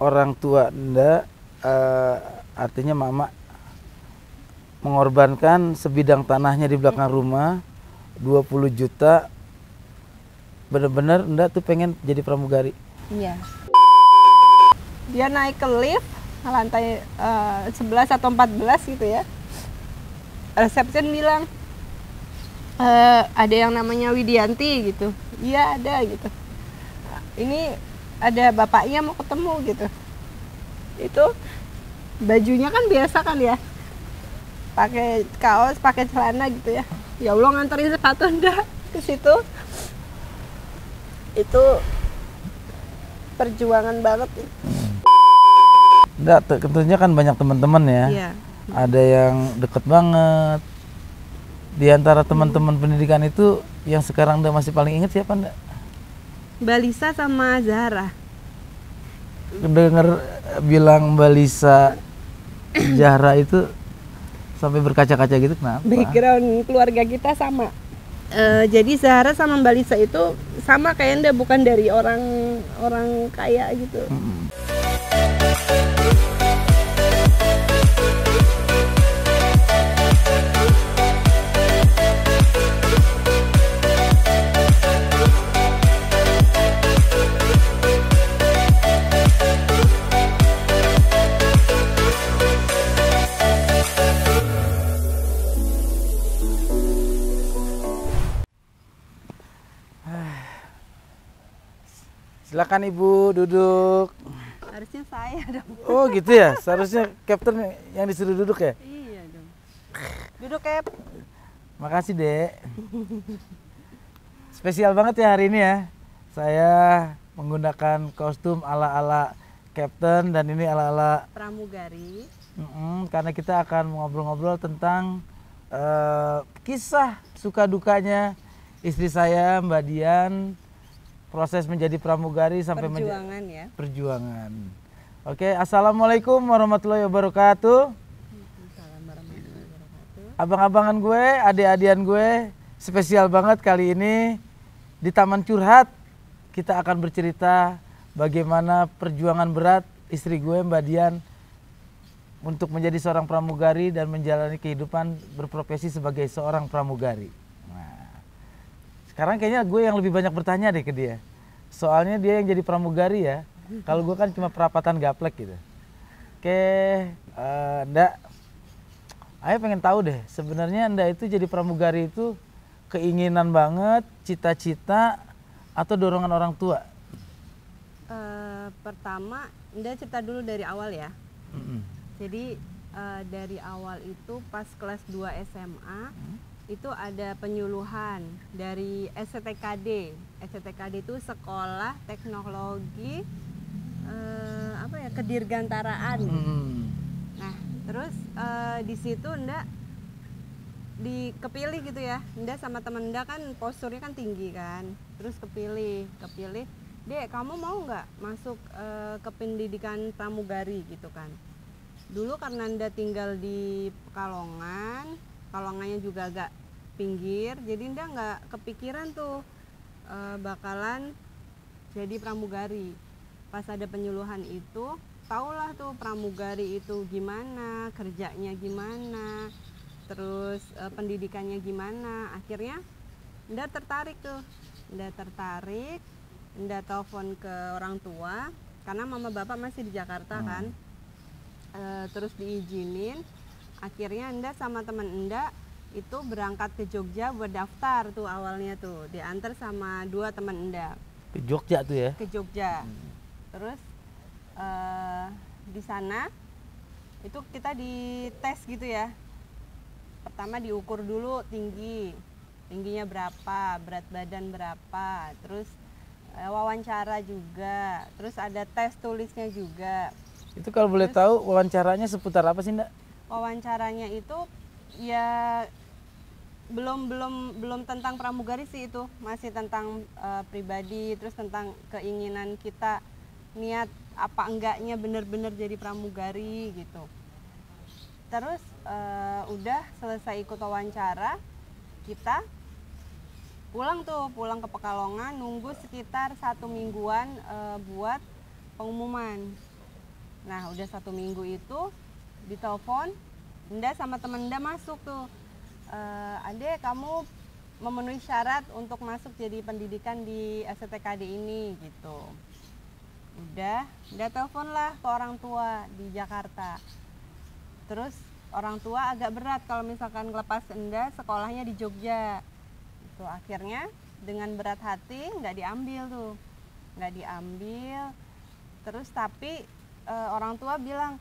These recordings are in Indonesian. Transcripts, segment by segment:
orang tua Nda, artinya mama mengorbankan sebidang tanahnya di belakang rumah 20 juta, bener-bener Nda tuh pengen jadi pramugari. Iya. Dia naik ke lift lantai 11 atau 14 gitu ya. Resepsi bilang ada yang namanya Widianti gitu. Iya ada gitu. Ini ada bapaknya mau ketemu gitu. Itu bajunya kan biasa kan ya, pakai kaos, pakai celana gitu ya. Ya Allah, nganterin sepatu Nda ke situ. Itu perjuangan banget. Nda tentunya kan banyak teman-teman ya. Iya. Ada yang deket banget. Di antara teman-teman pendidikan itu yang sekarang Nda masih paling inget siapa Nda? Mbak Lisa sama Zahra. Dengar bilang Mbak Lisa Zahra itu sampai berkaca-kaca gitu, kenapa? Background keluarga kita sama. Jadi Zahra sama Mbak Lisa itu sama kayak Nda, bukan dari orang kaya gitu. Silakan Ibu duduk. Harusnya saya dong. Oh gitu ya, seharusnya Captain yang disuruh duduk ya? Iya dong. Duduk Cap. Makasih Dek. Spesial banget ya hari ini ya. Saya menggunakan kostum ala-ala Captain dan ini ala-ala Pramugari. karena kita akan ngobrol-ngobrol tentang kisah suka dukanya istri saya Mbak Dian, proses menjadi pramugari sampai Perjuangan ya. perjuangan. Oke, assalamualaikum warahmatullahi wabarakatuh. Abang-abangan gue, adik-adian gue, spesial banget kali ini di Taman Curhat. Kita akan bercerita bagaimana perjuangan berat istri gue Mbak Dian untuk menjadi seorang pramugari dan menjalani kehidupan berprofesi sebagai seorang pramugari. Sekarang kayaknya gue yang lebih banyak bertanya deh ke dia. Soalnya dia yang jadi pramugari ya. Kalau gue kan cuma perapatan gaplek gitu. Oke, Nda, Ayah pengen tahu deh, sebenarnya Nda itu jadi pramugari itu keinginan banget, cita-cita, atau dorongan orang tua? Pertama, Nda cerita dulu dari awal ya. Jadi dari awal itu pas kelas 2 SMA, itu ada penyuluhan dari STKD. STKD itu Sekolah Teknologi Kedirgantaraan. Nah, terus di situ Nda kepilih gitu ya. Nda sama temen Nda kan posturnya kan tinggi kan. Terus kepilih. Dek, kamu mau nggak masuk ke pendidikan pramugari gitu kan? Dulu karena Nda tinggal di Pekalongannya juga agak pinggir, jadi Nda nggak kepikiran tuh bakalan jadi pramugari. Pas ada penyuluhan itu, taulah tuh pramugari itu gimana, kerjanya gimana, terus pendidikannya gimana. Akhirnya Nda tertarik tuh, Nda telepon ke orang tua, karena mama bapak masih di Jakarta kan. Terus diizinin, akhirnya Nda sama teman Nda itu berangkat ke Jogja buat daftar tuh awalnya tuh, diantar sama 2 teman Nda. Ke Jogja tuh ya? Ke Jogja. Terus di sana itu kita dites gitu ya. Pertama diukur dulu tingginya berapa, berat badan berapa, terus wawancara juga, terus ada tes tulisnya juga. Itu kalau boleh tahu wawancaranya seputar apa sih Nda? Wawancaranya itu ya belum tentang pramugari sih, itu masih tentang pribadi, terus tentang keinginan kita, niat apa enggaknya bener-bener jadi pramugari gitu. Terus udah selesai ikut wawancara, kita pulang ke Pekalongan, nunggu sekitar 1 mingguan buat pengumuman. Nah udah 1 minggu itu ditelepon, Nda sama temen Nda masuk tuh, Ade kamu memenuhi syarat untuk masuk jadi pendidikan di STKD ini gitu. Udah telepon lah ke orang tua di Jakarta. Terus orang tua agak berat kalau misalkan ngelepas Nda sekolahnya di Jogja. Itu akhirnya dengan berat hati nggak diambil tuh, nggak diambil. Terus tapi orang tua bilang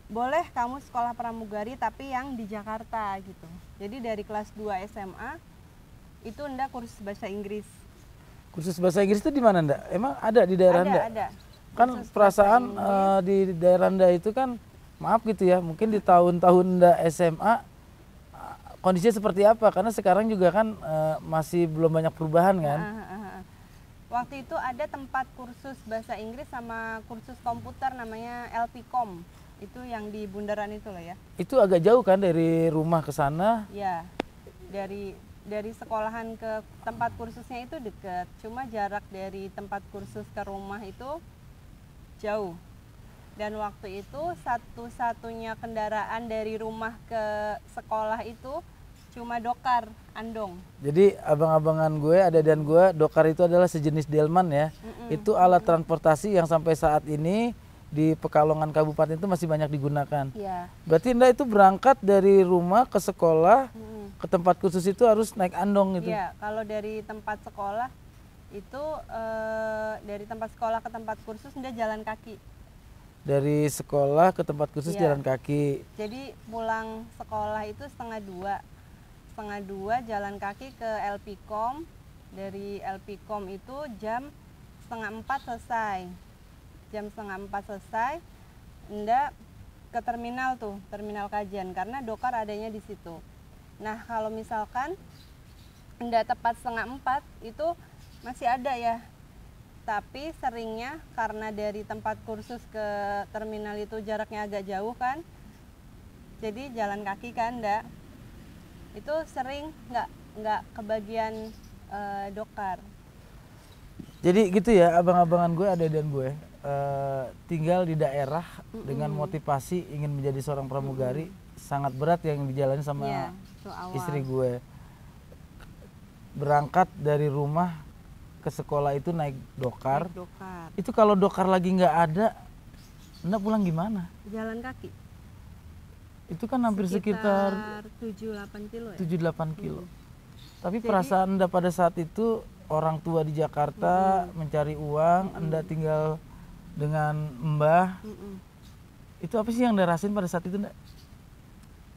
boleh kamu sekolah pramugari tapi yang di Jakarta gitu. Jadi dari kelas 2 SMA itu Nda kursus bahasa Inggris. Kursus bahasa Inggris itu di mana Nda? Emang ada di daerah Nda? Ada. Kan Kursus perasaan bahasa di daerah Nda itu kan, maaf gitu ya, mungkin di tahun-tahun Nda SMA kondisinya seperti apa? Karena sekarang juga kan masih belum banyak perubahan kan? Waktu itu ada tempat kursus bahasa Inggris sama kursus komputer namanya LPcom. Itu yang di bundaran itu loh ya. Itu agak jauh kan dari rumah ke sana? Ya, dari sekolahan ke tempat kursusnya itu deket. Cuma jarak dari tempat kursus ke rumah itu jauh. Dan waktu itu satu-satunya kendaraan dari rumah ke sekolah itu cuma dokar, andong. Jadi abang-abangan gue, adik-adikan gue, dokar itu adalah sejenis delman ya. Itu alat transportasi yang sampai saat ini di Pekalongan Kabupaten itu masih banyak digunakan. Iya. Berarti Nda itu berangkat dari rumah ke sekolah, ke tempat kursus itu harus naik andong gitu? Iya, kalau dari tempat sekolah itu dari tempat sekolah ke tempat kursus Nda jalan kaki. Dari sekolah ke tempat kursus Iya. jalan kaki. Jadi pulang sekolah itu 1:30 jalan kaki ke LPcom. Dari LPcom itu jam 3:30 selesai. Jam 3:30 selesai, Nda ke terminal tuh, terminal kajian karena dokar adanya di situ. Nah kalau misalkan Nda tepat 3:30 itu masih ada ya. Tapi seringnya karena dari tempat kursus ke terminal itu jaraknya agak jauh kan, jadi jalan kaki kan Nda. Itu sering nggak kebagian dokar. Jadi gitu ya abang-abangan gue, adik-adikan gue, tinggal di daerah dengan motivasi ingin menjadi seorang pramugari, sangat berat yang dijalani sama Iya, itu awal. istri gue. Berangkat dari rumah ke sekolah itu naik dokar. Naik dokar. Itu kalau dokar lagi nggak ada, Nda pulang gimana? Jalan kaki. Itu kan hampir sekitar 7-8 kilo ya. 7-8 kilo. Tapi perasaan Nda pada saat itu, orang tua di Jakarta mencari uang, Nda tinggal dengan Mbah. Itu apa sih yang Nda rasain pada saat itu Nda?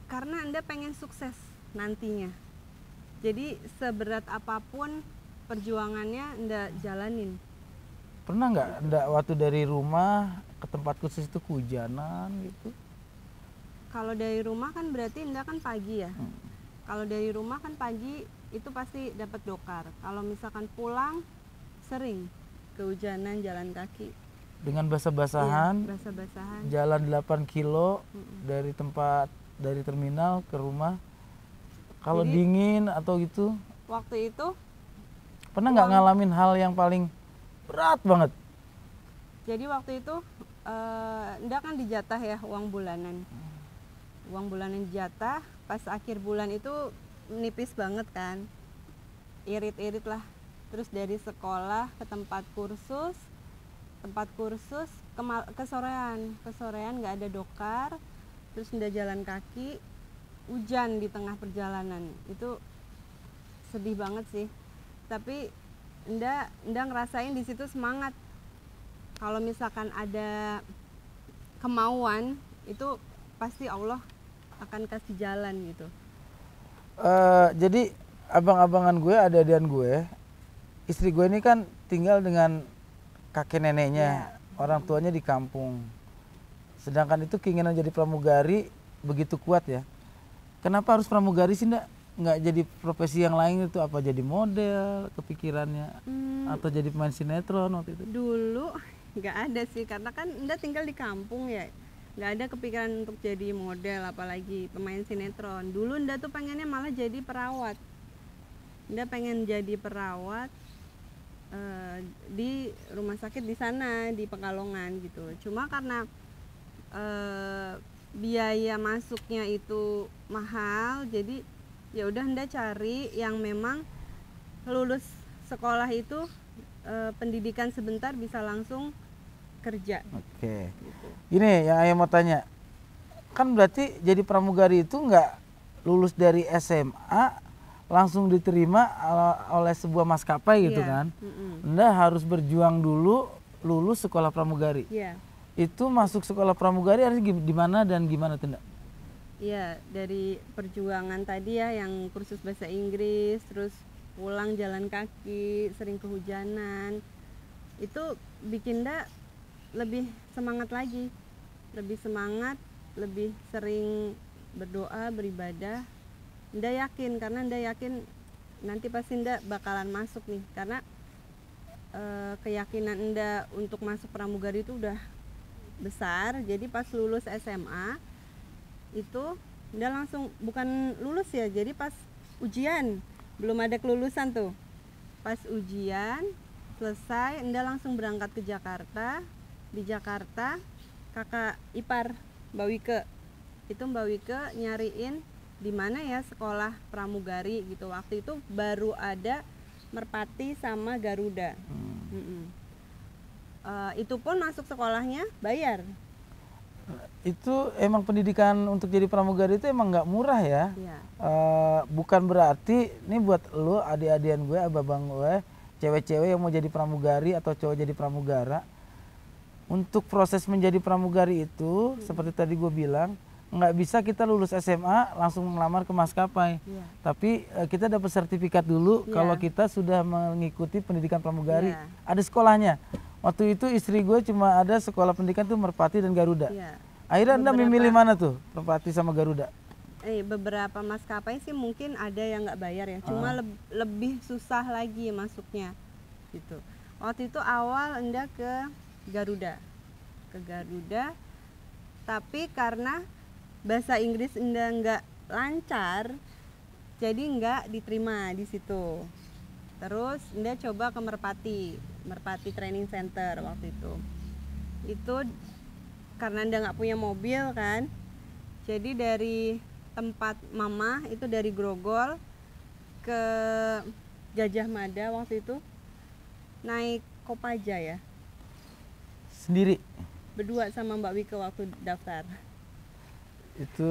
Karena Anda pengen sukses nantinya. Jadi seberat apapun perjuangannya Anda jalanin. Pernah nggak Nda waktu dari rumah ke tempat kursus itu kehujanan gitu? Kalau dari rumah kan berarti Anda kan pagi ya. Kalau dari rumah kan pagi itu pasti dapat dokar. Kalau misalkan pulang sering kehujanan jalan kaki. Dengan basah-basahan, Iya, basah-basahan. jalan 8 kilo dari terminal ke rumah. Kalau Jadi- dingin atau gitu, Waktu itu pernah nggak ngalamin hal yang paling berat banget? Jadi waktu itu Nda kan dijatah ya uang bulanan. Uang bulanan dijatah, pas akhir bulan itu nipis banget kan. Irit-irit lah. Terus dari sekolah ke tempat kursus kesorean nggak ada dokar. Terus Nda jalan kaki, hujan di tengah perjalanan. Itu sedih banget sih. Tapi Nda ngerasain di situ semangat. Kalau misalkan ada kemauan itu pasti Allah akan kasih jalan gitu. Jadi abang-abangan gue, adik-adikan gue, istri gue ini kan tinggal dengan kakek neneknya, orang tuanya di kampung. Sedangkan itu keinginan jadi pramugari begitu kuat ya. Kenapa harus pramugari sih nggak jadi profesi yang lain itu? Apa jadi model kepikirannya? Atau jadi pemain sinetron waktu itu? Dulu nggak ada sih, karena kan Nda tinggal di kampung ya. Nggak ada kepikiran untuk jadi model apalagi pemain sinetron. Dulu Nda tuh pengennya malah jadi perawat. Nda pengen jadi perawat di rumah sakit di sana di Pekalongan gitu. Cuma karena biaya masuknya itu mahal, jadi ya udah Anda cari yang memang lulus sekolah itu pendidikan sebentar bisa langsung kerja. Oke. Gitu. Gini yang ayah mau tanya, kan berarti jadi pramugari itu nggak lulus dari SMA langsung diterima oleh sebuah maskapai gitu kan? Anda harus berjuang dulu lulus sekolah pramugari. Iya. Itu masuk sekolah pramugari harus di mana dan gimana tuh, Ndak? Iya, dari perjuangan tadi ya, yang kursus bahasa Inggris, terus pulang jalan kaki, sering kehujanan, itu bikin Ndak lebih semangat lagi, lebih semangat, lebih sering berdoa, beribadah. Ndak yakin, karena Ndak yakin nanti pasti Ndak bakalan masuk nih, karena keyakinan Ndak untuk masuk pramugari itu udah besar. Jadi pas lulus SMA itu Ndak langsung, bukan lulus ya, jadi pas ujian, belum ada kelulusan tuh, pas ujian selesai Ndak langsung berangkat ke Jakarta. Di Jakarta kakak ipar Mbak Wike, itu Mbak Wike nyariin di mana ya sekolah pramugari gitu. Waktu itu baru ada Merpati sama Garuda. Itu pun masuk sekolahnya bayar. Itu emang pendidikan untuk jadi pramugari itu emang nggak murah ya. Ya. Bukan berarti ini buat lo, adik-adian gue, abang gue, cewek-cewek yang mau jadi pramugari atau cowok jadi pramugara, untuk proses menjadi pramugari itu seperti tadi gue bilang, nggak bisa kita lulus SMA langsung melamar ke maskapai. Tapi kita dapat sertifikat dulu kalau kita sudah mengikuti pendidikan pramugari. Ada sekolahnya. Waktu itu istri gue cuma ada sekolah pendidikan tuh Merpati dan Garuda. Akhirnya Anda memilih mana tuh, Merpati sama Garuda? Beberapa maskapai sih mungkin ada yang nggak bayar ya, cuma lebih susah lagi masuknya gitu. Waktu itu awal Anda ke Garuda, tapi karena bahasa Inggris Anda nggak lancar, jadi nggak diterima di situ. Terus Anda coba ke Merpati Training Center waktu itu. Itu karena Anda nggak punya mobil kan, jadi dari tempat mama itu dari Grogol ke Gajah Mada waktu itu naik Kopaja ya. Sendiri? Berdua sama Mbak Wike waktu daftar. Itu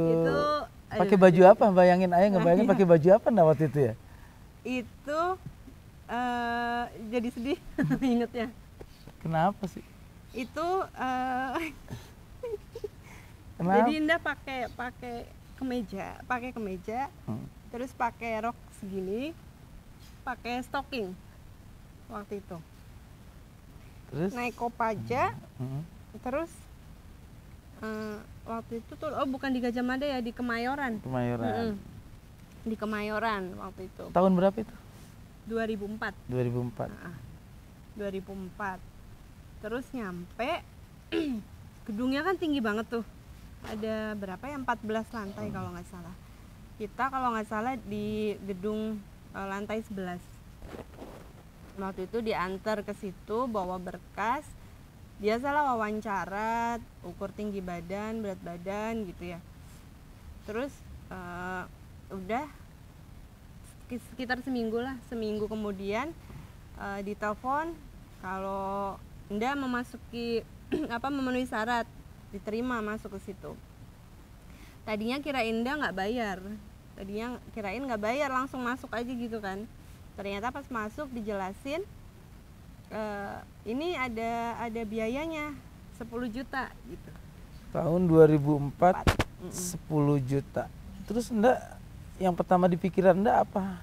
pakai baju apa? Bayangin, ayah ngebayangin pakai baju apa Ndak waktu itu ya? Itu jadi sedih ingetnya. Kenapa sih? Itu Kenapa? jadi Indah pakai kemeja, terus pakai rok segini, pakai stocking waktu itu. Terus naik Kopaja, terus waktu itu tuh bukan di Gajah Mada ya, di Kemayoran. Di Kemayoran waktu itu. Tahun berapa itu? 2004. 2004. Terus nyampe gedungnya kan tinggi banget tuh. Ada berapa ya? 14 lantai kalau nggak salah. Kita kalau nggak salah di gedung lantai 11. Waktu itu diantar ke situ bawa berkas. Biasalah wawancara, ukur tinggi badan, berat badan gitu ya. Terus udah sekitar seminggu kemudian ditelepon kalau Anda memasuki memenuhi syarat, diterima masuk ke situ. Tadinya kirain Anda nggak bayar, langsung masuk aja gitu kan. Ternyata pas masuk dijelasin ini ada biayanya 10 juta gitu. Tahun 2004 10 juta. Terus Ndak yang pertama di pikiran Ndak apa?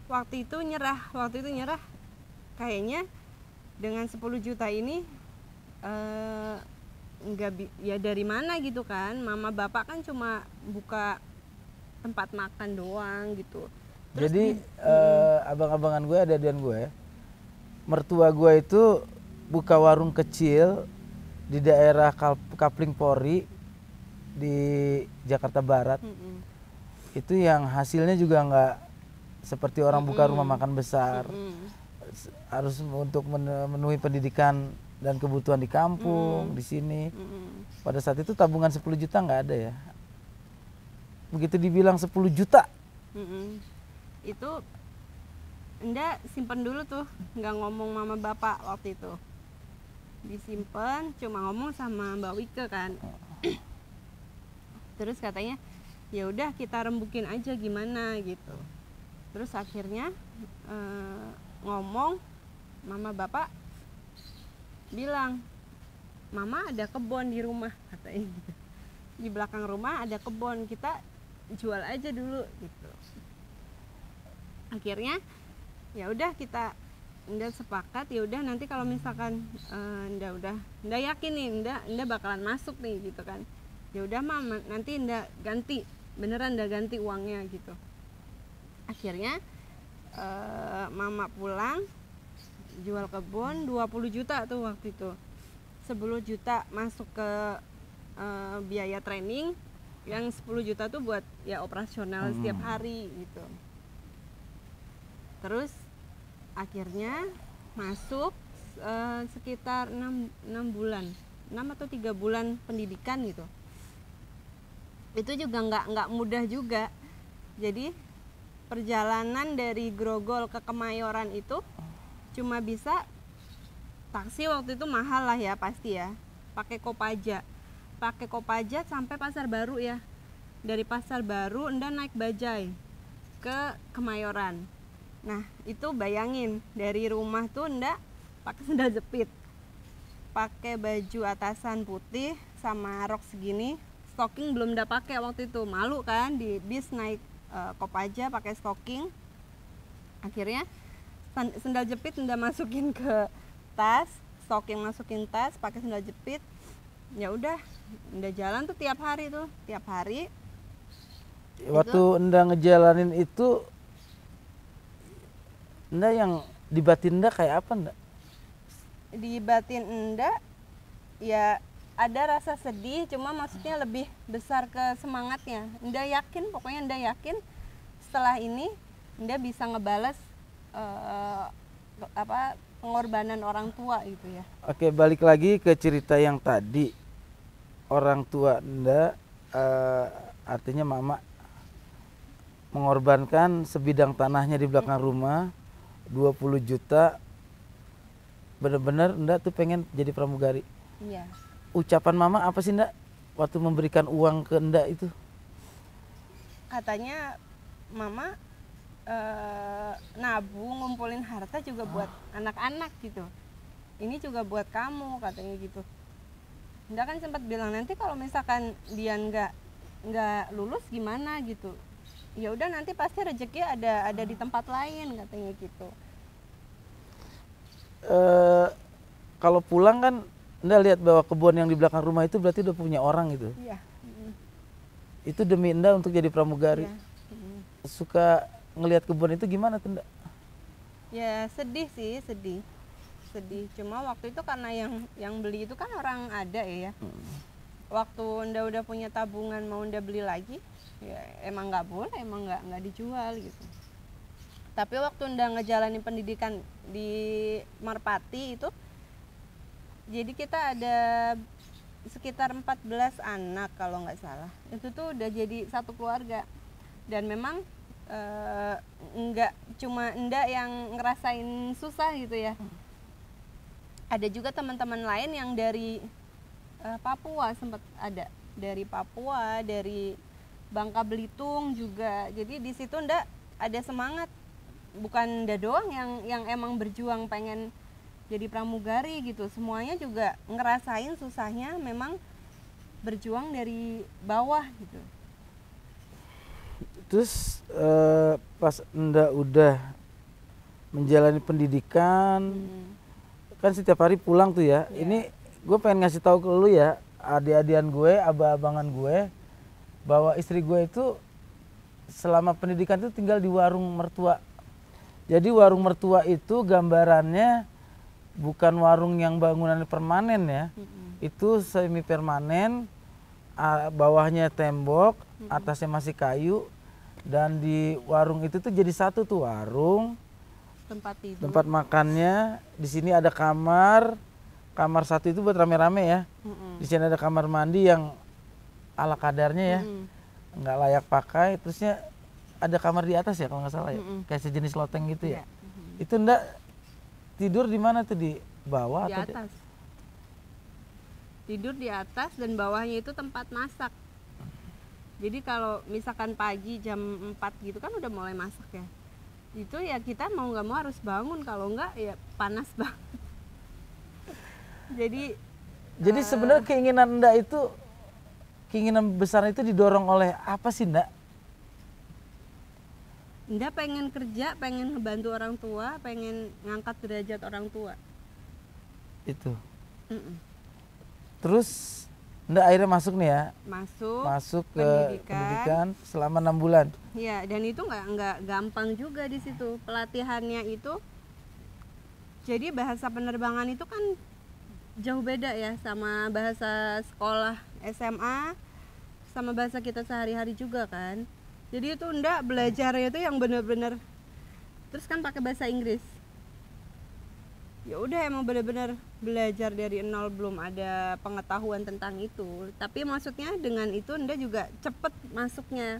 Waktu itu nyerah. Kayaknya dengan 10 juta ini ya dari mana gitu kan. Mama bapak kan cuma buka tempat makan doang gitu. Terus jadi abang-abangan gue, ada-adian gue, mertua gue itu buka warung kecil di daerah Kapling Pori di Jakarta Barat. Itu yang hasilnya juga nggak seperti orang buka rumah makan besar. Harus untuk memenuhi pendidikan dan kebutuhan di kampung, di sini. Pada saat itu tabungan 10 juta nggak ada ya. Begitu dibilang 10 juta. Itu Nda simpen dulu tuh, nggak ngomong mama bapak waktu itu. Disimpan, cuma ngomong sama Mbak Wike kan. Terus katanya, ya udah kita rembukin aja gimana gitu. Terus akhirnya ngomong, mama bapak bilang, mama ada kebun di rumah katanya gitu. Di belakang rumah ada kebun, kita jual aja dulu gitu. Akhirnya ya udah kita Nda sepakat, ya udah nanti kalau misalkan Nda yakin nih Nda bakalan masuk nih gitu kan. Ya udah mama, nanti Nda ganti, beneran Nda ganti uangnya gitu. Akhirnya mama pulang jual kebun 20 juta tuh waktu itu. 10 juta masuk ke biaya training, yang 10 juta tuh buat ya operasional setiap hari gitu. Terus akhirnya masuk sekitar 6 bulan, 6 atau 3 bulan pendidikan gitu. Itu juga nggak mudah juga. Jadi perjalanan dari Grogol ke Kemayoran itu cuma bisa taksi, waktu itu mahal lah ya pasti ya, pakai Kopaja sampai Pasar Baru ya. Dari Pasar Baru Nda naik bajai ke Kemayoran. Nah itu bayangin, dari rumah tuh Nda pakai sendal jepit, pakai baju atasan putih sama rok segini, stocking belum Nda pakai waktu itu, malu kan di bis naik Kopaja pakai stocking. Akhirnya sendal jepit Nda masukin ke tas, stocking masukin tas, pakai sendal jepit. Ya udah Nda jalan tuh tiap hari. Waktu Nda ngejalanin itu, Nda yang di batin Nda kayak apa Nda? Di batin Nda ya ada rasa sedih, cuma maksudnya lebih besar ke semangatnya. Nda yakin, pokoknya Nda yakin setelah ini Nda bisa ngebales pengorbanan orang tua gitu ya. Oke, balik lagi ke cerita yang tadi. Orang tua Nda, artinya mama, mengorbankan sebidang tanahnya di belakang rumah 20 juta. Bener-bener Nda tuh pengen jadi pramugari. Iya. Ucapan mama apa sih Nda waktu memberikan uang ke Nda itu? Katanya mama nabung, ngumpulin harta juga buat anak-anak gitu. Ini juga buat kamu katanya gitu. Nda kan sempat bilang, nanti kalau misalkan dia nggak lulus gimana gitu. Ya udah nanti pasti rezeki ada di tempat lain katanya gitu. Kalau pulang kan Nda lihat bahwa kebun yang di belakang rumah itu berarti udah punya orang gitu. Iya. Itu demi Nda untuk jadi pramugari. Iya. Suka ngelihat kebun itu gimana tuh Nda? Ya sedih sih, sedih. Cuma waktu itu karena yang beli itu kan orang ada ya. Waktu Nda udah punya tabungan mau Nda beli lagi, ya emang nggak boleh, emang nggak dijual gitu. Tapi waktu Nda ngejalanin pendidikan di Merpati itu, jadi kita ada sekitar 14 anak kalau nggak salah. Itu tuh udah jadi satu keluarga. Dan memang nggak cuma Nda yang ngerasain susah gitu ya. Ada juga teman-teman lain yang dari Papua, sempat ada dari Papua, dari Bangka Belitung juga. Jadi di situ Nda ada semangat, bukan Nda doang yang emang berjuang pengen jadi pramugari gitu. Semuanya juga ngerasain susahnya, memang berjuang dari bawah gitu. Terus pas Nda udah menjalani pendidikan, kan setiap hari pulang tuh ya. Ini gue pengen ngasih tahu ke lu ya, adik-adian gue, abang-abangan gue, bahwa istri gue itu selama pendidikan itu tinggal di warung mertua. Jadi warung mertua itu gambarannya bukan warung yang bangunan permanen ya. Itu semi permanen, bawahnya tembok, atasnya masih kayu. Dan di warung itu tuh jadi satu tuh warung, tempat tidur, tempat makannya. Di sini ada kamar, kamar satu itu buat rame-rame ya. Mm-mm. Di sini ada kamar mandi yang ala kadarnya ya, nggak layak pakai. Terusnya ada kamar di atas ya kalau nggak salah ya, kayak sejenis loteng gitu ya. Iya. Itu ndak tidur di mana tuh, di bawah Di atau atas. Tidur di atas dan bawahnya itu tempat masak. Jadi kalau misalkan pagi jam 4 gitu kan udah mulai masak ya. Itu ya kita mau nggak mau harus bangun, kalau nggak ya panas banget. Jadi sebenarnya keinginan ndak itu, keinginan besar itu didorong oleh apa sih ndak? Nda pengen kerja, pengen ngebantu orang tua, pengen ngangkat derajat orang tua. Itu. Mm-mm. Terus ndak akhirnya masuk nih ya, Masuk ke pendidikan selama 6 bulan. ya, dan itu nggak gampang juga di situ pelatihannya itu. Jadi bahasa penerbangan itu kan jauh beda ya sama bahasa sekolah SMA, sama bahasa kita sehari-hari juga kan. Jadi itu ndak belajarnya itu yang bener-bener, terus kan pakai bahasa Inggris. Ya udah emang bener-bener belajar dari nol, belum ada pengetahuan tentang itu. Tapi maksudnya dengan itu ndak juga cepet masuknya.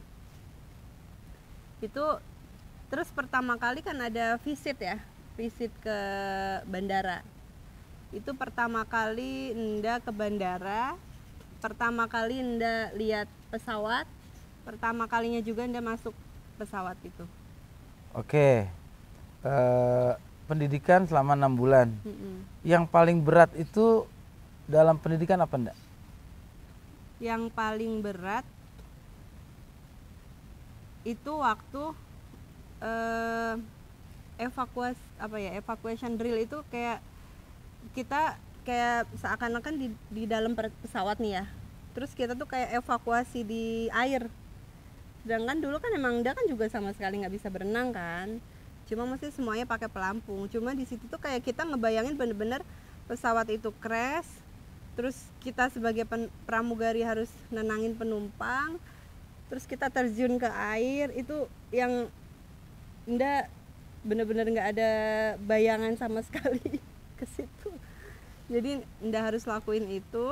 Itu terus pertama kali kan ada visit ya, visit ke bandara. Itu pertama kali nda ke bandara, pertama kali nda lihat pesawat, pertama kalinya juga nda masuk pesawat itu. Oke. Pendidikan selama 6 bulan. Yang paling berat itu dalam pendidikan apa ndak? Yang paling berat itu waktu evacuation drill. Itu kayak kita kayak seakan-akan di dalam pesawat nih ya, terus kita tuh kayak evakuasi di air. Sedangkan dulu kan emang dia kan juga sama sekali nggak bisa berenang kan, cuma mesti semuanya pakai pelampung. Cuma di situ tuh kayak kita ngebayangin bener-bener pesawat itu crash, terus kita sebagai pramugari harus nenangin penumpang, terus kita terjun ke air. Itu yang ndak bener-bener nggak ada bayangan sama sekali ke situ. Jadi ndak harus lakuin itu.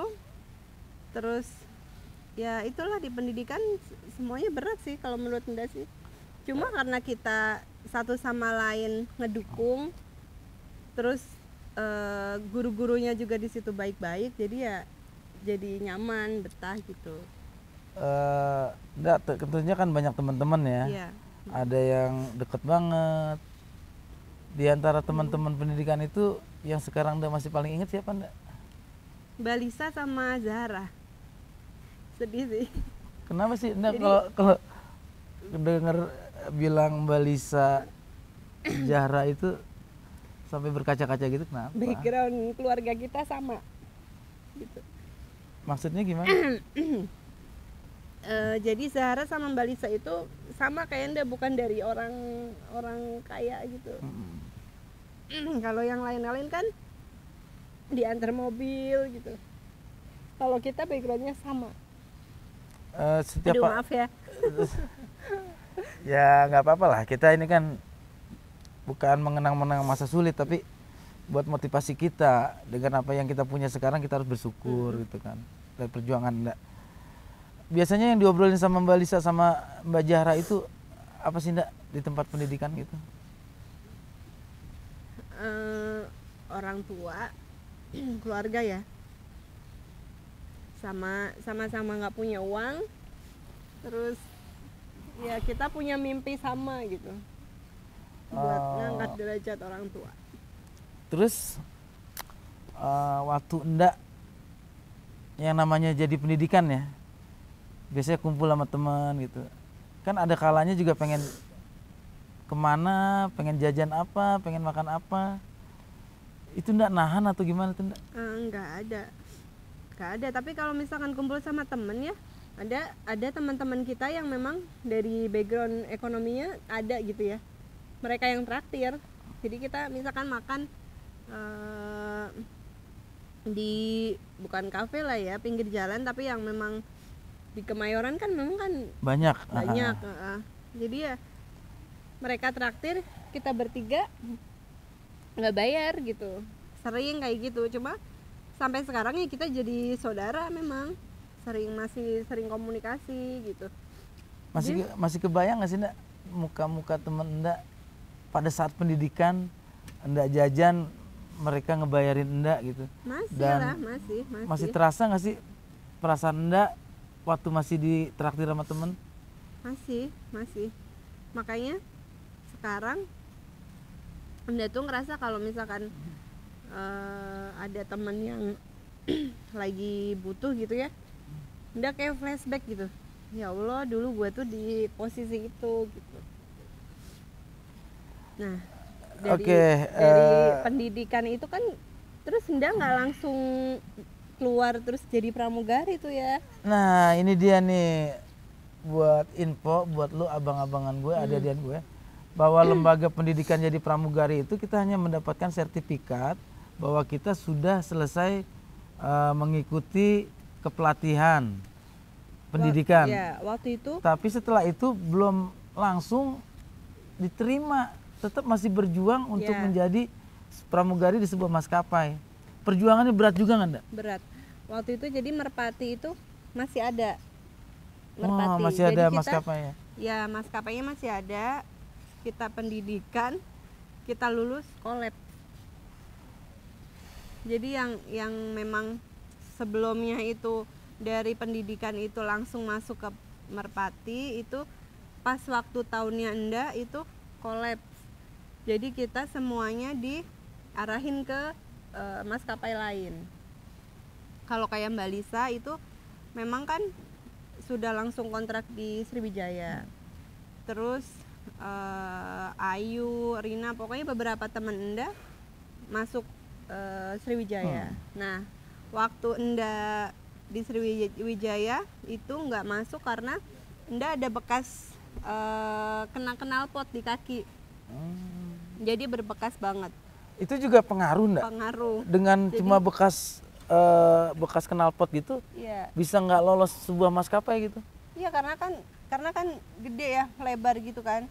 Terus ya itulah, di pendidikan semuanya berat sih kalau menurut ndak sih. Cuma karena kita satu sama lain ngedukung, terus guru-gurunya juga di situ baik-baik, jadi ya jadi nyaman, betah gitu. Tentunya kan banyak teman-teman ya. Iya. Ada yang deket banget. Di antara teman-teman pendidikan itu yang sekarang Nda masih paling ingat siapa Nda? Mbak Lisa sama Zahra. Sedih sih. Kenapa sih Nda? Jadi, kalau denger bilang Mbak Lisa Zahra itu sampai berkaca-kaca gitu, kenapa? background keluarga kita sama gitu. Maksudnya gimana? Jadi Zahra sama Mbak Lisa itu sama kayak Nda, bukan dari orang kaya gitu. Kalau yang lain-lain kan diantar mobil gitu. Kalau kita backgroundnya sama. Setiap Aduh, maaf ya. Ya nggak apa-apa lah, kita ini kan bukan mengenang masa sulit, tapi buat motivasi kita dengan apa yang kita punya sekarang, kita harus bersyukur gitu kan. Dari perjuangan Nda. Biasanya yang diobrolin sama Mbak Lisa sama Mbak Zahra itu apa sih Nda di tempat pendidikan gitu? Orang tua, keluarga ya, sama-sama nggak punya uang, terus ya kita punya mimpi sama gitu, buat ngangkat derajat orang tua. Terus waktu Nda yang namanya jadi pendidikan ya, biasanya kumpul sama teman gitu, kan ada kalanya juga pengen kemana, pengen jajan apa, pengen makan apa, itu Nda nahan atau gimana tuh Nda? Nggak ada. Tapi kalau misalkan kumpul sama temen ya, ada teman-teman kita yang memang dari background ekonominya ada gitu ya, mereka yang traktir. Jadi kita misalkan makan di bukan kafe lah ya, pinggir jalan, tapi yang memang di Kemayoran kan memang kan banyak. Jadi ya mereka traktir, kita bertiga nggak bayar gitu, sering kayak gitu. Cuma sampai sekarang ya kita jadi saudara, memang masih sering komunikasi gitu. Masih kebayang nggak sih Nda muka-muka temen Nda pada saat pendidikan, Nda jajan mereka ngebayarin Nda gitu? Masih Dan lah, masih terasa nggak sih perasaan Nda waktu masih ditraktir sama temen? Masih. Makanya sekarang Anda tuh ngerasa kalau misalkan ada teman yang lagi butuh gitu ya, Anda kayak flashback gitu. Ya Allah, dulu gue tuh di posisi itu gitu. Nah, dari pendidikan itu kan terus Anda nggak langsung keluar terus jadi pramugari tuh ya. Nah ini dia nih, buat info buat lu abang-abangan gue, adik-adikan gue, bahwa lembaga pendidikan jadi pramugari itu kita hanya mendapatkan sertifikat bahwa kita sudah selesai mengikuti kepelatihan pendidikan. Ya, waktu itu. Tapi setelah itu belum langsung diterima, tetap masih berjuang untuk menjadi pramugari di sebuah maskapai. Perjuangannya berat juga nggak, Ndak? Berat. Waktu itu jadi merpati itu masih ada. Merpati. Masih ada maskapai ya? Ya, maskapainya masih ada. Kita pendidikan, kita lulus kolab. Jadi yang memang sebelumnya itu dari pendidikan itu langsung masuk ke merpati, itu pas waktu tahunnya Anda itu kolaps. Jadi kita semuanya diarahin ke maskapai lain. Kalau kayak Mbak Lisa itu memang kan sudah langsung kontrak di Sriwijaya. Terus Ayu, Rina, pokoknya beberapa teman Anda masuk Sriwijaya. Nah, waktu Anda di Sriwijaya itu nggak masuk karena Anda ada bekas kena knalpot di kaki. Jadi berbekas banget. Itu juga pengaruh Ndak? Pengaruh. Dengan jadi, cuma bekas knalpot gitu, bisa nggak lolos sebuah maskapai gitu? Iya, karena kan gede ya, lebar gitu kan.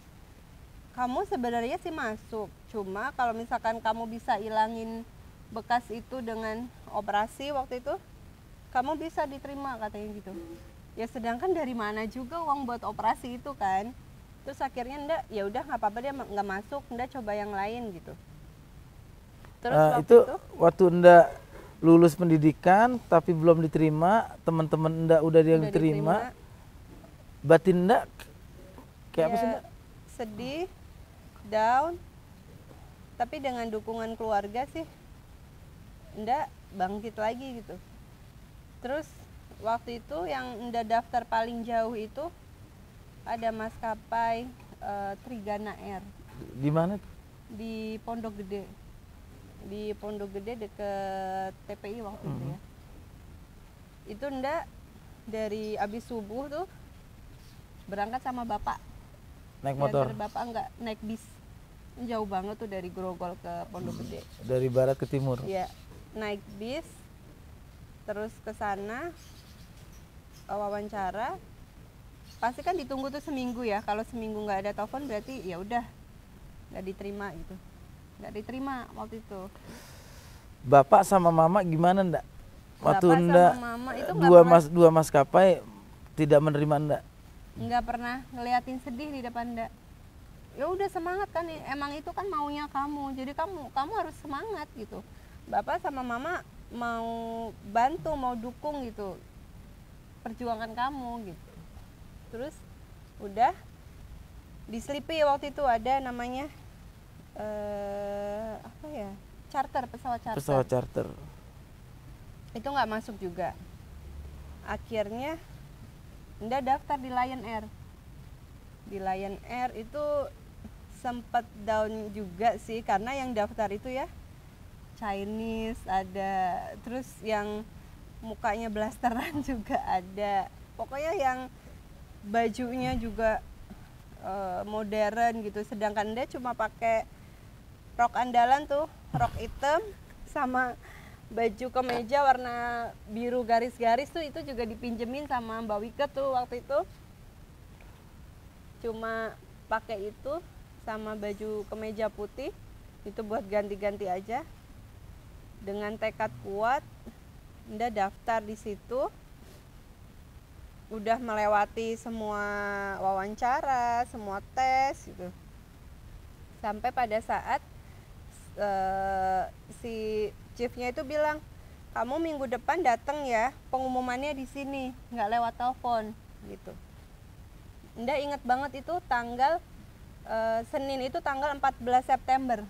Kamu sebenarnya sih masuk, cuma kalau misalkan kamu bisa ilangin bekas itu dengan operasi waktu itu, kamu bisa diterima katanya gitu. Ya sedangkan dari mana juga uang buat operasi itu kan. Terus akhirnya Nda ya udah nggak apa-apa, dia nggak masuk, Nda coba yang lain gitu. Terus waktu Nda lulus pendidikan tapi belum diterima, teman-teman Nda udah yang diterima. Batin Nda kayak apa sih Nda? Sedih, down, tapi dengan dukungan keluarga sih Nda bangkit lagi gitu. Terus waktu itu yang Nda daftar paling jauh itu ada maskapai Trigana Air. Di mana? Di Pondok Gede. Di Pondok Gede deket TPI waktu itu ya. Itu Nda dari abis subuh tuh berangkat sama bapak. Naik motor? Dari bapak enggak, naik bis. Jauh banget tuh dari Grogol ke Pondok Gede. Dari barat ke timur? Iya, naik bis, terus ke sana, wawancara. Pasti kan ditunggu tuh seminggu ya. Kalau seminggu nggak ada telepon berarti ya udah nggak diterima gitu. Nggak diterima waktu itu. Bapak sama mama gimana Ndak? Waktu Bapak Ndak sama mama itu dua maskapai tidak menerima Ndak? Nggak pernah ngeliatin sedih di depan Ndak. Ya udah semangat kan, emang itu kan maunya kamu, jadi kamu harus semangat gitu. Bapak sama mama mau bantu, mau dukung gitu perjuangan kamu gitu. Terus udah di Sleepy waktu itu ada namanya apa ya, pesawat charter. Itu nggak masuk juga. Akhirnya Nda daftar di Lion Air. Di Lion Air itu sempat down juga sih, karena yang daftar itu ya Chinese ada, terus yang mukanya blasteran juga ada. Pokoknya yang bajunya juga modern gitu. Sedangkan dia cuma pakai rok andalan tuh, rok hitam sama baju kemeja warna biru garis-garis tuh, itu juga dipinjemin sama Mbak Wike tuh waktu itu. Cuma pakai itu sama baju kemeja putih, itu buat ganti-ganti aja. Dengan tekad kuat Nda daftar di situ, udah melewati semua wawancara, semua tes gitu. Sampai pada saat si chiefnya itu bilang, kamu minggu depan datang ya, pengumumannya di sini, nggak lewat telepon gitu. Nda inget banget itu tanggal Senin itu tanggal 14 September.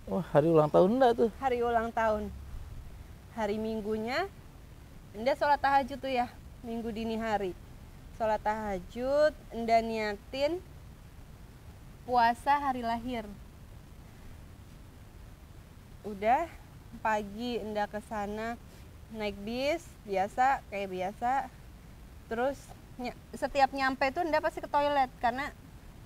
Wah, hari ulang tahun Nda tuh. Hari ulang tahun. Hari Minggunya Nda sholat tahajud tuh ya, Minggu dini hari. Sholat tahajud, Nda niatin puasa hari lahir. Udah pagi Nda ke sana naik bis biasa kayak biasa. Terus setiap nyampe tuh Nda pasti ke toilet karena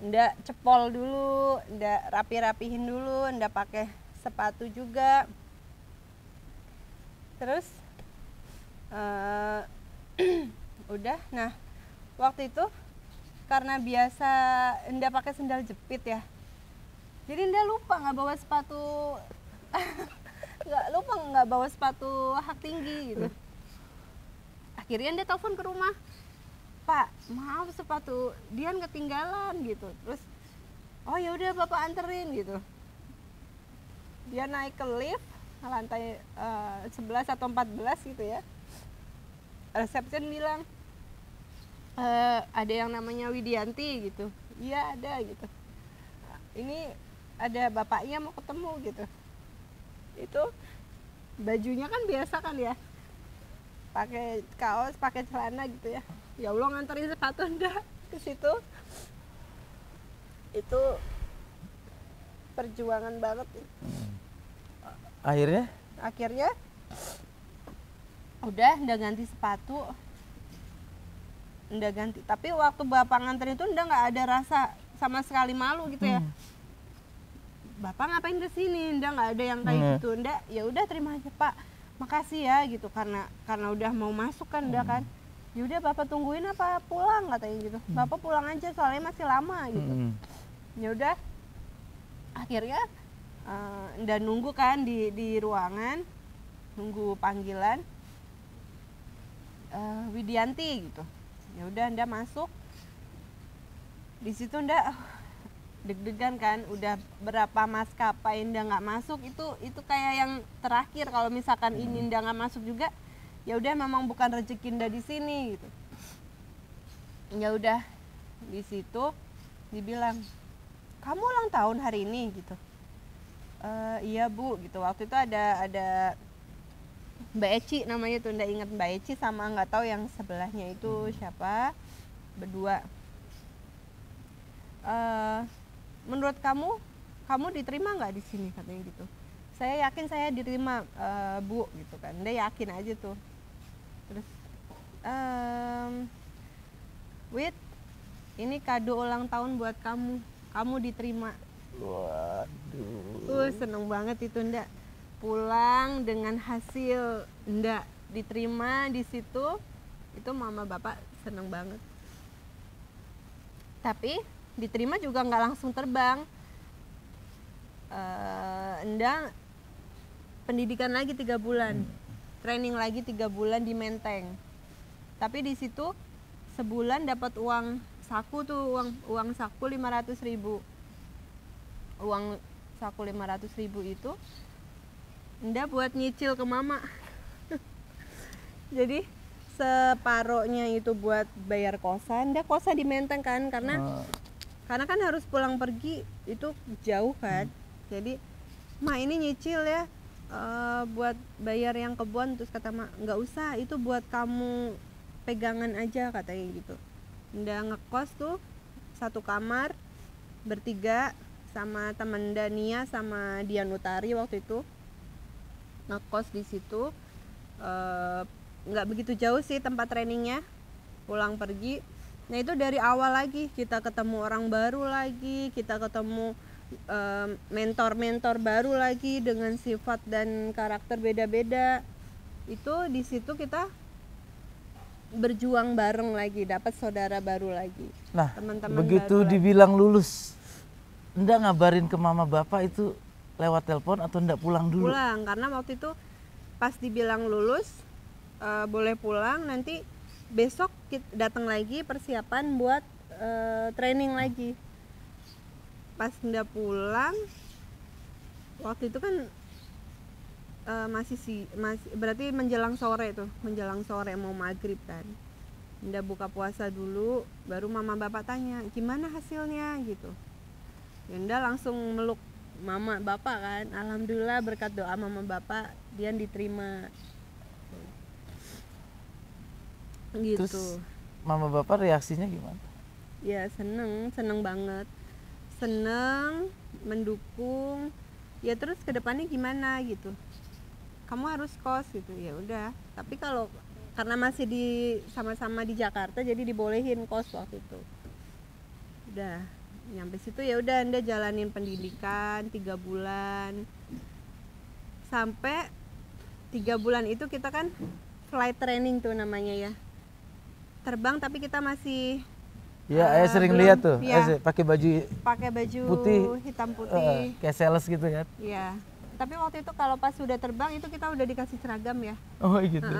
Nda cepol dulu, Nda rapi-rapihin dulu, Nda pakai sepatu juga. Terus udah, nah waktu itu karena biasa Nda pakai sendal jepit ya, jadi Nda lupa nggak bawa sepatu nggak bawa sepatu hak tinggi gitu. Akhirnya Nda telepon ke rumah, Pak, maaf sepatu Dian ketinggalan gitu. Terus oh ya udah Bapak anterin gitu. Dia naik ke lift lantai 11 atau 14 gitu ya. Resepsi bilang ada yang namanya Widianti gitu. Iya ada gitu. Ini ada bapaknya mau ketemu gitu. Itu bajunya kan biasa kan ya, pakai kaos, pakai celana gitu ya. Ya Allah, nganterin sepatu Nda ke situ. Itu perjuangan banget. Akhirnya udah Nda ganti sepatu, Nda ganti. Tapi waktu Bapak nganterin itu Nda nggak ada rasa sama sekali malu gitu ya. Bapak ngapain ke sini? Nda nggak ada yang kayak gitu. Nda ya udah terima aja Pak, makasih ya gitu, karena udah mau masuk kan Nda kan. Ya udah Bapak tungguin apa pulang katanya gitu. Bapak pulang aja soalnya masih lama gitu. Ya udah, akhirnya Nda nunggu kan di ruangan, nunggu panggilan Widianti gitu. Ya udah Nda masuk. Di situ Nda deg-degan kan, udah berapa maskapai Nda nggak masuk, itu kayak yang terakhir. Kalau misalkan ini Nda nggak masuk juga, ya udah memang bukan rezeki Nda di sini gitu. Ya udah, di situ dibilang, kamu ulang tahun hari ini gitu. Iya Bu gitu. Waktu itu ada Mbak Eci namanya tuh, Nda ingat Mbak Eci sama nggak tahu yang sebelahnya itu siapa, berdua. Menurut kamu diterima nggak di sini katanya gitu. Saya yakin saya diterima Bu gitu kan. Nda yakin aja tuh. Terus Wit, ini kado ulang tahun buat kamu diterima. Waduh. Seneng banget itu Nda. Pulang dengan hasil Nda diterima di situ, itu mama bapak seneng banget. Tapi diterima juga nggak langsung terbang. Nda pendidikan lagi 3 bulan, training lagi 3 bulan di Menteng. Tapi di situ sebulan dapat uang saku tuh, uang saku 500.000. Uang saku 500.000 itu Nda buat nyicil ke mama. Jadi separohnya itu buat bayar kosan. Nda kosan di Menteng kan, karena kan harus pulang pergi, itu jauh kan. Jadi Ma ini nyicil ya, buat bayar yang kebun. Terus kata Ma, nggak usah, itu buat kamu pegangan aja katanya gitu. Nda ngekos tuh 1 kamar bertiga sama temen Dania sama Dian Utari waktu itu, ngekos di situ. Nggak begitu jauh sih tempat trainingnya, pulang pergi. Nah itu dari awal lagi kita ketemu orang baru lagi, kita ketemu mentor-mentor baru lagi dengan sifat dan karakter beda-beda. Itu di situ kita berjuang bareng lagi, dapat saudara baru lagi. Nah, teman-teman begitu dibilang lulus, Nda ngabarin ke mama bapak itu lewat telepon atau Nda pulang dulu? Pulang, karena waktu itu pas dibilang lulus, boleh pulang, nanti besok datang lagi persiapan buat training lagi. Pas Nda pulang waktu itu kan masih berarti menjelang sore mau maghrib kan. Nda buka puasa dulu, baru mama bapak tanya gimana hasilnya gitu. Nda langsung meluk mama bapak kan, alhamdulillah berkat doa mama bapak dia diterima gitu. Terus mama bapak reaksinya gimana? Ya seneng banget, seneng, mendukung. Ya terus kedepannya gimana gitu, kamu harus kos gitu. Ya udah, tapi kalau karena masih sama-sama di Jakarta jadi dibolehin kos waktu itu. Udah nyampe situ ya udah Anda jalanin pendidikan 3 bulan. Sampai 3 bulan itu kita kan flight training tuh namanya ya. Terbang tapi kita masih Iya, sering lihat tuh. Ya, pakai baju putih, hitam putih. Kayak sales gitu kan. Iya. Tapi waktu itu kalau pas sudah terbang itu kita udah dikasih seragam ya. Oh gitu.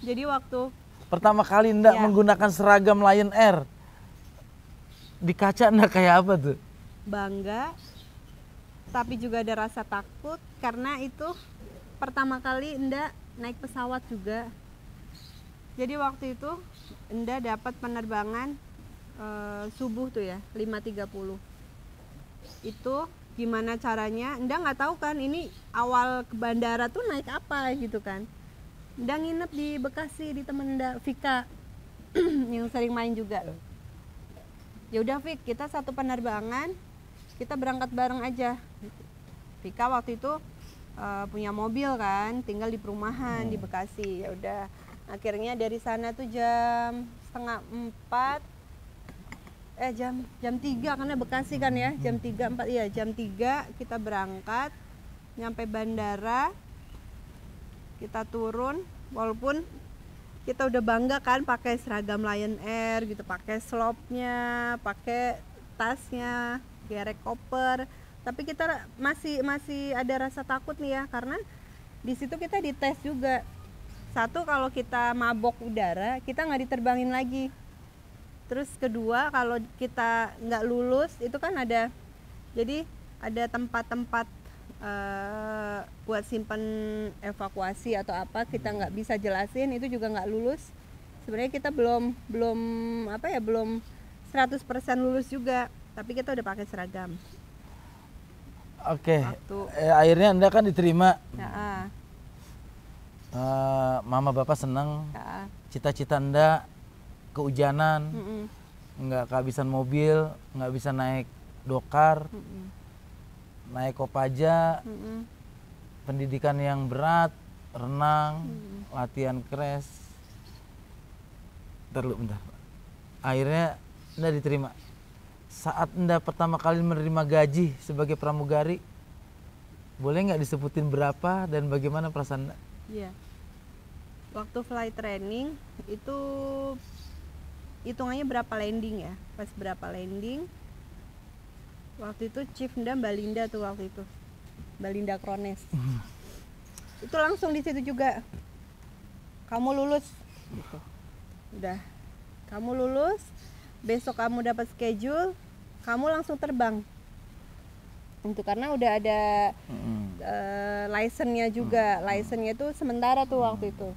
Jadi waktu pertama kali Nda menggunakan seragam Lion Air, di kaca Nda kayak apa tuh? Bangga, tapi juga ada rasa takut karena itu pertama kali Nda naik pesawat juga. Jadi waktu itu Nda dapat penerbangan subuh tuh ya, 5.30. Itu gimana caranya? Nda nggak tahu kan ini awal ke bandara tuh naik apa gitu kan. Nda nginep di Bekasi di temen Nda Vika yang sering main juga. Ya udah Vik, kita satu penerbangan, kita berangkat bareng aja. Vika waktu itu punya mobil kan, tinggal di perumahan di Bekasi. Ya udah, akhirnya dari sana tuh jam 3:30 jam 3 karena Bekasi kan ya, jam 3:04 iya jam 3 kita berangkat, nyampe bandara, kita turun, walaupun kita udah bangga kan pakai seragam Lion Air gitu, pakai slopnya, pakai tasnya, gerek koper, tapi kita masih ada rasa takut nih ya, karena di situ kita dites juga. Satu, kalau kita mabok udara kita nggak diterbangin lagi. Terus kedua, kalau kita nggak lulus itu kan ada, jadi ada tempat-tempat buat simpen evakuasi atau apa, kita nggak bisa jelasin, itu juga nggak lulus. Sebenarnya kita belum 100% lulus juga, tapi kita udah pakai seragam. Oke. Akhirnya Anda kan diterima. Ya. Mama bapak senang. Ya. Cita-cita Anda kehujanan, nggak kehabisan mobil, nggak bisa naik dokar, naik Kopaja, pendidikan yang berat, renang, latihan crash. Bentar. Akhirnya Anda diterima. Saat Anda pertama kali menerima gaji sebagai pramugari, boleh nggak disebutin berapa dan bagaimana perasaan Anda? Iya. Waktu flight training itu hitungannya berapa landing ya, pas berapa landing waktu itu Chief Mbak Linda tuh waktu itu, Mbak Linda Krones. Itu langsung di situ juga, kamu lulus gitu. Udah, kamu lulus, besok kamu dapat schedule, kamu langsung terbang. Itu karena udah ada license-nya juga, license-nya itu sementara tuh waktu itu.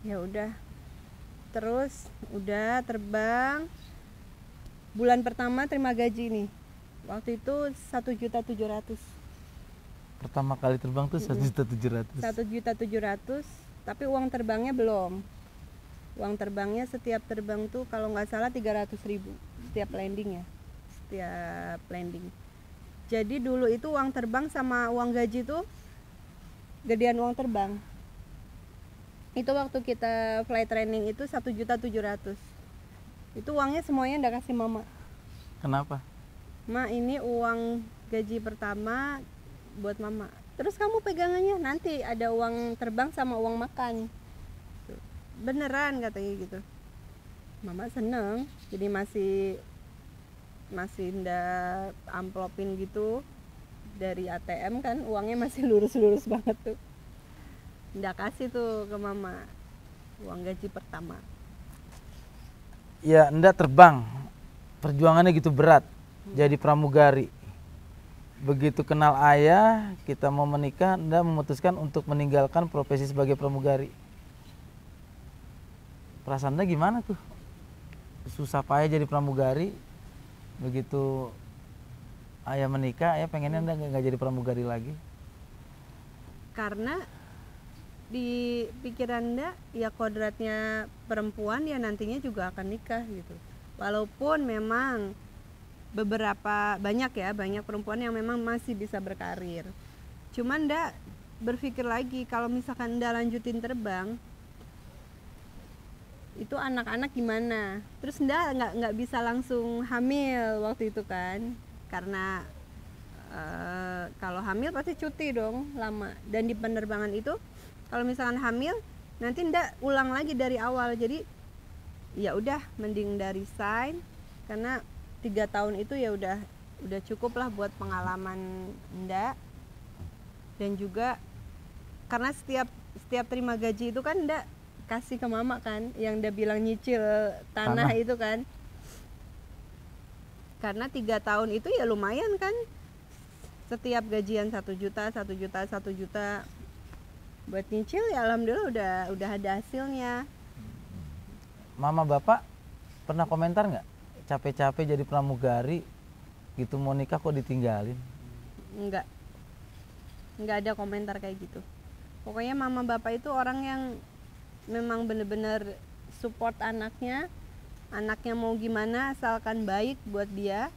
Ya udah, terus udah terbang. Bulan pertama terima gaji nih, waktu itu 1.700.000. Pertama kali terbang tuh 1.700.000. 1.700.000, tapi uang terbangnya belum. Uang terbangnya setiap terbang tuh kalau nggak salah 300.000 setiap landing ya, setiap landing. Jadi dulu itu uang terbang sama uang gaji tuh gedean uang terbang. Itu waktu kita flight training itu 1.700.000. Itu uangnya semuanya udah kasih mama. Kenapa? Ma, ini uang gaji pertama buat mama. Terus kamu pegangannya, nanti ada uang terbang sama uang makan. Beneran katanya gitu. Mama seneng, jadi masih ndak amplopin gitu dari ATM kan, uangnya masih lurus-lurus banget tuh. Nda kasih tuh ke mama uang gaji pertama. Ya, Nda terbang. Perjuangannya gitu berat. Jadi pramugari. Begitu kenal ayah, kita mau menikah, Nda memutuskan untuk meninggalkan profesi sebagai pramugari. Perasaan Nda gimana tuh? Susah payah jadi pramugari. Begitu ayah menikah, ayah pengennya Nda nggak jadi pramugari lagi. Karena di pikiran Nda ya kodratnya perempuan ya nantinya juga akan nikah gitu. Walaupun memang banyak perempuan yang memang masih bisa berkarir. Cuman Nda berpikir lagi kalau misalkan Nda lanjutin terbang itu anak-anak gimana? Terus Nda nggak bisa langsung hamil waktu itu kan, karena kalau hamil pasti cuti dong lama, dan di penerbangan itu kalau misalkan hamil nanti Nda ulang lagi dari awal. Jadi ya udah mending Nda resign, karena 3 tahun itu ya udah cukup lah buat pengalaman Nda. Dan juga karena setiap terima gaji itu kan Nda kasih ke mama kan, yang Nda bilang nyicil tanah itu kan. Karena 3 tahun itu ya lumayan kan, setiap gajian 1 juta buat nyicil ya alhamdulillah udah ada hasilnya. Mama bapak pernah komentar nggak? Capek-capek jadi pramugari gitu, mau nikah kok ditinggalin? Enggak ada komentar kayak gitu. Pokoknya mama bapak itu orang yang memang bener-bener support anaknya mau gimana asalkan baik buat dia,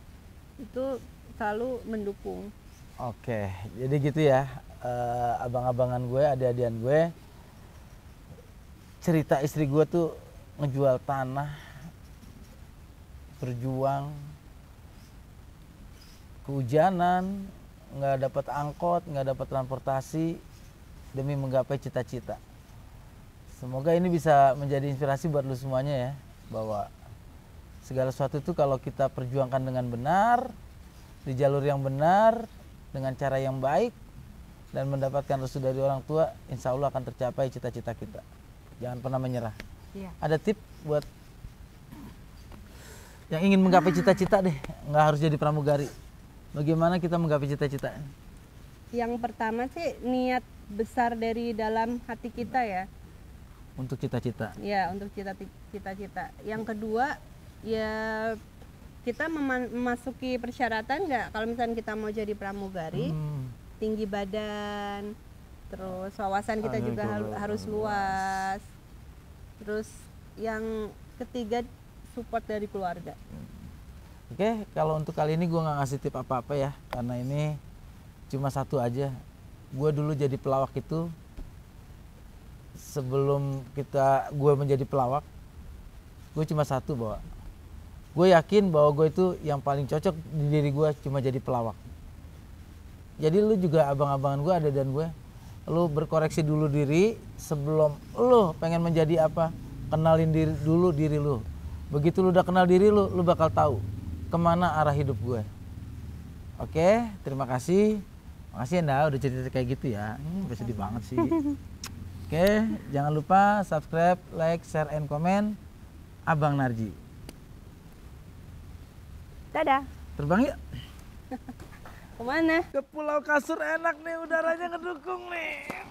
itu selalu mendukung. Oke, jadi gitu ya, abang-abangan gue, adik-adian gue, cerita istri gue tuh ngejual tanah, berjuang, kehujanan, nggak dapat angkot, nggak dapat transportasi demi menggapai cita-cita. Semoga ini bisa menjadi inspirasi buat lu semuanya ya, bahwa segala sesuatu itu kalau kita perjuangkan dengan benar, di jalur yang benar, dengan cara yang baik, dan mendapatkan restu dari orang tua, insya Allah akan tercapai cita-cita kita. Jangan pernah menyerah. Iya. Ada tip buat yang ingin menggapai cita-cita deh, nggak harus jadi pramugari. Bagaimana kita menggapai cita-cita? Yang pertama sih niat besar dari dalam hati kita ya. Untuk cita-cita. Ya, untuk cita-cita. Yang kedua ya kita memasuki persyaratan nggak, kalau misalnya kita mau jadi pramugari, tinggi badan, terus wawasan kita juga harus luas. Terus yang ketiga support dari keluarga. Oke, kalau untuk kali ini gue nggak ngasih tip apa-apa ya, karena ini cuma satu aja. Gue dulu jadi pelawak itu, sebelum gue menjadi pelawak, gue cuma satu, bahwa gue yakin bahwa gue itu yang paling cocok di diri gue cuma jadi pelawak. Jadi lu juga, abang-abangan gue, ada dan gue, lu berkoreksi dulu diri sebelum lu pengen menjadi apa. Kenalin dulu diri lu. Begitu lu udah kenal diri lu bakal tahu kemana arah hidup gue. Oke, terima kasih. Makasih ya Nda, udah cerita kayak gitu ya. Udah sedih banget sih. Oke, jangan lupa subscribe, like, share, and comment. Abang Narji. Dadah. Terbang yuk. Kemana? Ke Pulau Kasur, enak nih, udaranya ngedukung nih.